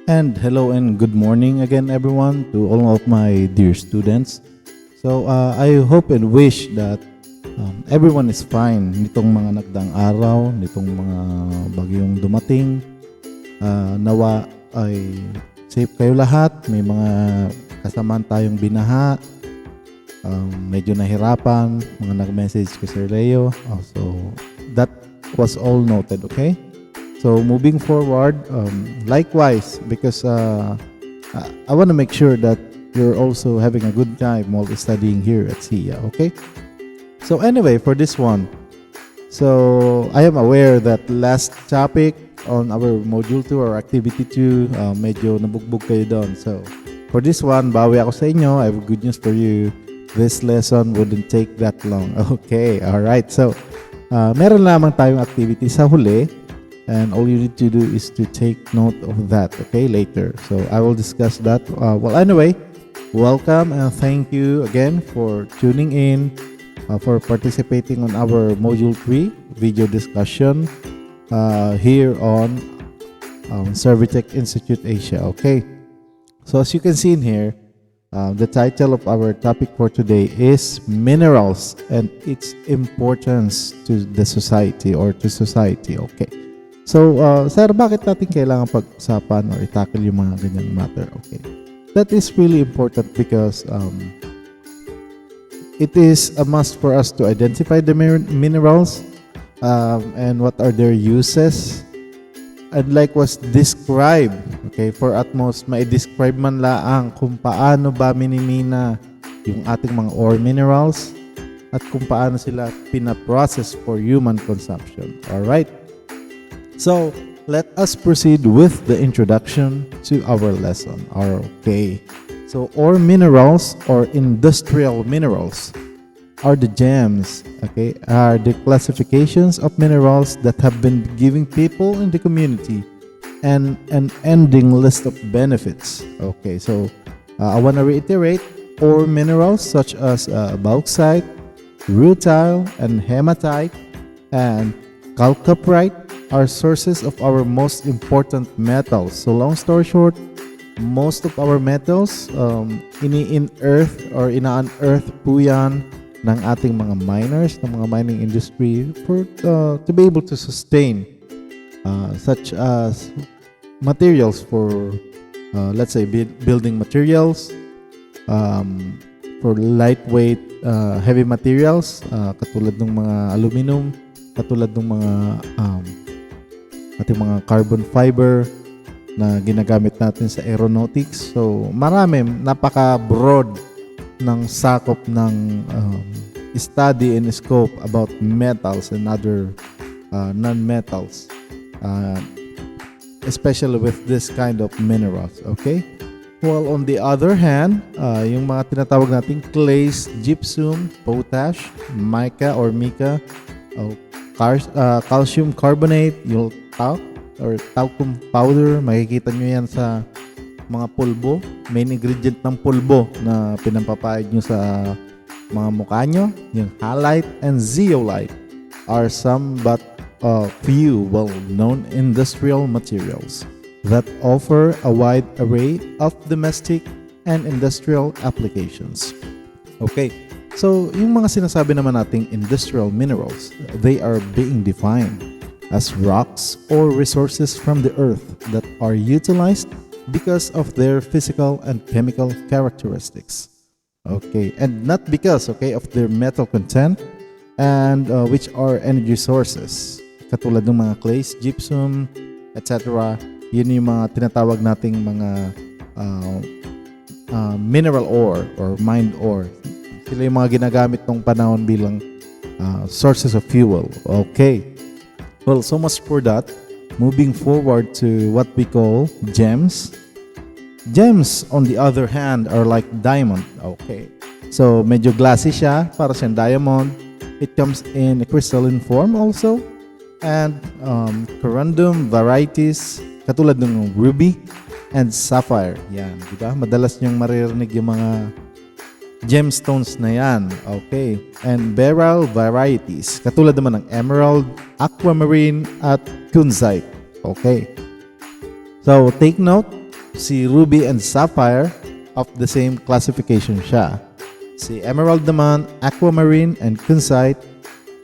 And hello and good morning again, everyone, to all of my dear students. I hope and wish that everyone is fine nitong mga nagdaang araw, nitong mga bagyong dumating. Nawa ay safe kayo lahat. May mga kasamaan tayong binaha. Medyo nahirapan. Mga nag-message kay Sir Leo. So, that was all noted, okay? So moving forward, likewise, because I want to make sure that you're also having a good time while studying here at SIA, okay? So anyway, for this one, so I am aware that last topic on our module 2 or activity 2, medyo nabugbog kayo doon. So for this one, bawi ako sa inyo. I have good news for you. This lesson wouldn't take that long. Okay, all right. So meron lamang tayong activity sa huli. And all you need to do is to take note of that, okay, later. So I will discuss that. Anyway, welcome and thank you again for tuning in, for participating on our Module 3 video discussion here on Servitech Institute Asia, okay? So as you can see in here, the title of our topic for today is Minerals and its Importance to the Society or to Society, okay? So, sir, bakit natin kailangan pag-usapan or i-tackle yung mga ganyang matter? Okay. That is really important because it is a must for us to identify the minerals and what are their uses. And like was described, okay, for at most, ma-describe man laang kung paano ba minimina yung ating mga ore minerals at kung paano sila pinaprocess for human consumption. Alright? So, let us proceed with the introduction to our lesson. Okay. So, ore minerals or industrial minerals are the gems, okay, are the classifications of minerals that have been giving people in the community and an ending list of benefits. Okay, so I want to reiterate, ore minerals such as bauxite, rutile, and hematite, and chalcopyrite are sources of our most important metals. So long story short, most of our metals ini-in-earth or ina-unearth po yan ng ating mga miners, ng mga mining industry for to be able to sustain such as materials for let's say building materials, for lightweight heavy materials katulad ng mga aluminum, katulad ng mga ating mga carbon fiber na ginagamit natin sa aeronautics. So, marami, napaka-broad ng sakop ng study and scope about metals and other non-metals, especially with this kind of minerals, okay? Well, on the other hand, yung mga tinatawag nating clays, gypsum, potash, mica or mica, calcium carbonate, yung talc or talcum powder, makikita nyo yan sa mga pulbo. Main ingredient ng pulbo na pinampapahid nyo sa mga mukha nyo, yung halite and zeolite are some but few well-known industrial materials that offer a wide array of domestic and industrial applications. Okay, so yung mga sinasabi naman nating industrial minerals, they are being defined as rocks or resources from the earth that are utilized because of their physical and chemical characteristics. Okay, and not because, okay, of their metal content and which are energy sources. Katulad ng mga clays, gypsum, etc. Yun yung mga tinatawag nating mga mineral ore or mined ore. Sila yung mga ginagamit nung panahon bilang sources of fuel. Okay. Well, so much for that. Moving forward to what we call gems. Gems, on the other hand, are like diamond. Okay. So, medyo glassy siya, para siyang diamond. It comes in a crystalline form also. And corundum varieties, katulad ng ruby and sapphire. Yan, di ba? Madalas niyong maririnig yung mga gemstones na yan. Okay. And beryl varieties, katulad naman ng emerald, aquamarine, at kunzite. Okay. So, take note, si ruby and sapphire of the same classification siya. Si emerald naman, aquamarine, and kunzite,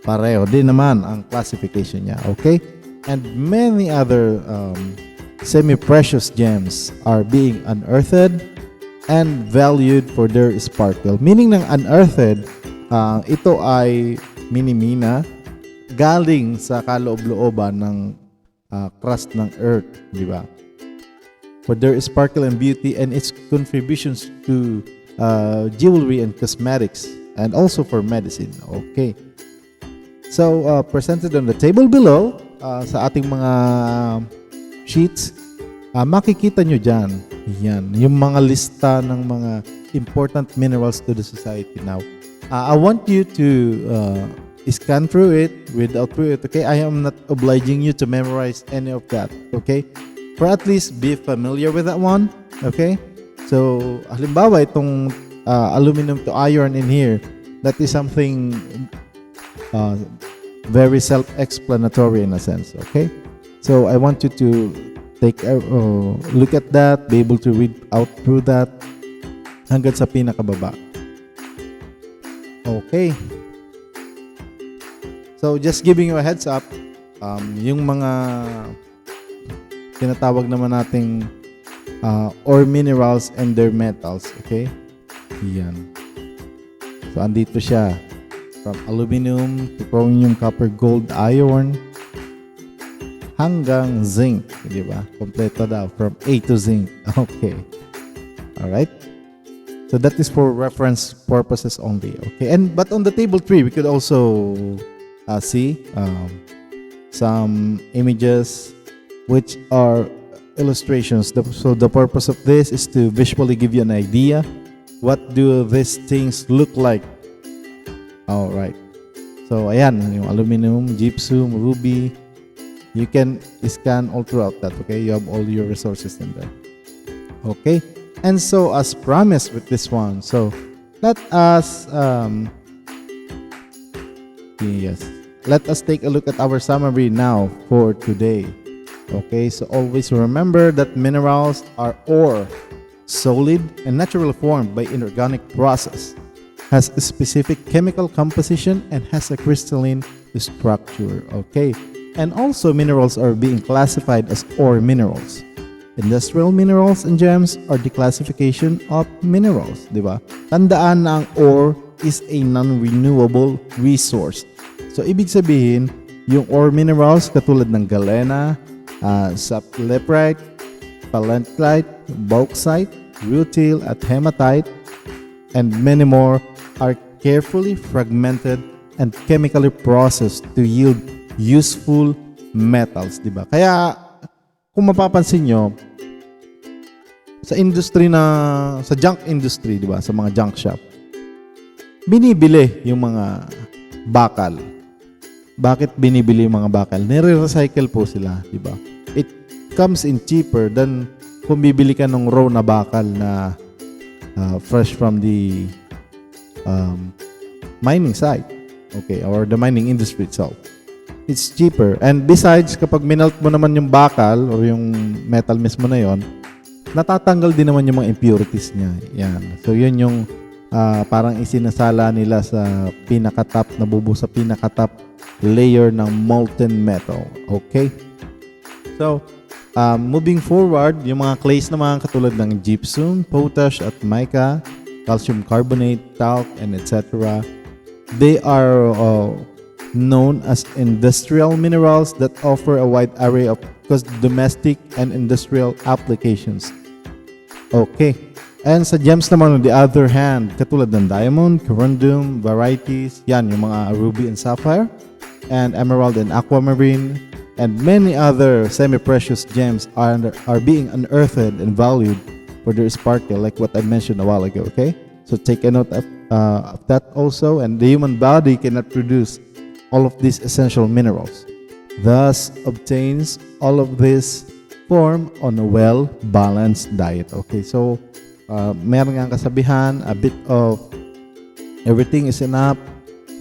pareho din naman ang classification niya. Okay? And many other semi-precious gems are being unearthed and valued for their sparkle. Meaning ng unearthed, ito ay minimina galing sa kaloob-looban ng crust ng earth, di ba? For their sparkle and beauty and its contributions to jewelry and cosmetics and also for medicine. Okay. So, presented on the table below sa ating mga sheets, makikita nyo dyan, yan, yung mga lista ng mga important minerals to the society now. I want you to scan through it, read out through it, okay? I am not obliging you to memorize any of that, okay? For at least be familiar with that one, okay? So, halimbawa, itong aluminum to iron in here, that is something very self-explanatory in a sense, okay? So, I want you to take a look at that, be able to read out through that hanggang sa pinakababa. Okay. So, just giving you a heads up, yung mga tinatawag naman nating ore minerals and their metals, okay? Yan. So, andito siya. From aluminum to chromium, copper, gold, iron, hanggang zinc, di ba? Kompleto daw, from A to zinc. Okay. Alright? So, that is for reference purposes only, okay? But on the table 3, we could also see some images which are illustrations. So, the purpose of this is to visually give you an idea. What do these things look like? Alright. So, ayan, yung aluminum, gypsum, ruby. You can scan all throughout that, okay? You have all your resources in there. Okay? And so, as promised with this one, so, let us, let us take a look at our summary now for today. Okay, so always remember that minerals are ore, solid and naturally formed by inorganic process, has a specific chemical composition and has a crystalline structure. Okay, and also minerals are being classified as ore minerals. Industrial minerals and gems are the classification of minerals, di ba? Tandaan na ang ore is a non-renewable resource. So, ibig sabihin, yung ore minerals katulad ng galena, saprolite, pallantite, bauxite, rutile, at hematite, and many more are carefully fragmented and chemically processed to yield useful metals, di ba? Kaya, kung mapapansin nyo, sa industry sa junk industry, di ba? Sa mga junk shop, binibili yung mga bakal. Bakit binibili yung mga bakal? Nire-recycle po sila, di ba? It comes in cheaper than kung bibili ka ng raw na bakal na fresh from the mining site, okay, or the mining industry itself. It's cheaper. And besides, kapag minelt mo naman yung bakal or yung metal mismo na yon, natatanggal din naman yung mga impurities niya. Yan. So, yun yung parang isinasala nila sa pinaka-top, nabubuo sa pinaka-top layer ng molten metal. Okay? So, moving forward, yung mga clays naman katulad ng gypsum, potash at mica, calcium carbonate, talc, and etc. They are known as industrial minerals that offer a wide array of domestic and industrial applications. Okay. And sa gems naman, on the other hand, katulad ng diamond, corundum, varieties, yan, yung mga ruby and sapphire, and emerald and aquamarine, and many other semi-precious gems are being unearthed and valued for their sparkle, like what I mentioned a while ago, okay? So take a note of that also, and the human body cannot produce all of these essential minerals. Thus, obtains all of this form on a well-balanced diet. Okay, so meron nga kasabihan, a bit of everything is enough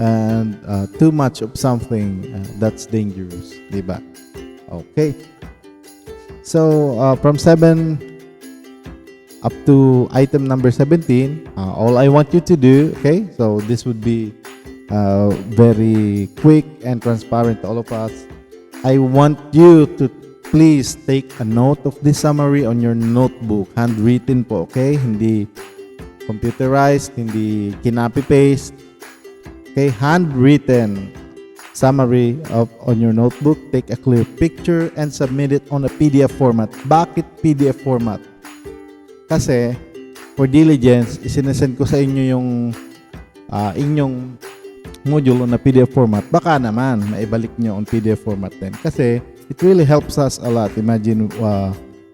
and too much of something, that's dangerous, diba? Okay. So, from 7 up to item number 17, all I want you to do, okay, so this would be very quick and transparent to all of us. I want you to please take a note of this summary on your notebook, handwritten po, okay, hindi computerized, hindi kinopy-paste, okay, handwritten summary on your notebook. Take a clear picture and submit it on a PDF format. Bakit PDF format? Kasi for diligence, isinesend ko sa inyo yung inyong module on a PDF format. Baka naman maibalik nyo on PDF format din. Kasi it really helps us a lot. Imagine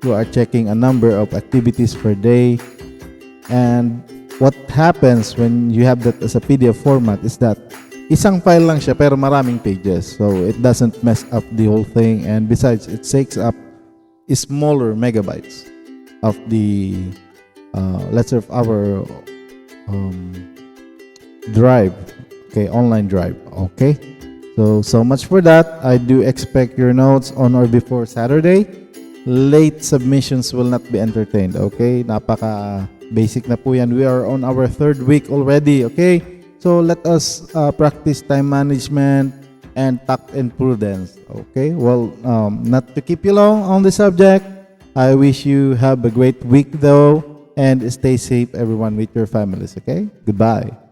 you are checking a number of activities per day, and what happens when you have that as a PDF format is that isang file lang siya pero maraming pages. So it doesn't mess up the whole thing, and besides it takes up smaller megabytes of the let's say of our drive, okay, online drive, okay. So much for that. I do expect your notes on or before Saturday. Late submissions will not be entertained, okay. Napaka basic na po yan. We are on our 3rd week already, okay. So let us practice time management and tact and prudence. Okay. Well, not to keep you long on the subject, I wish you have a great week though, and stay safe everyone with your families. Okay. Goodbye.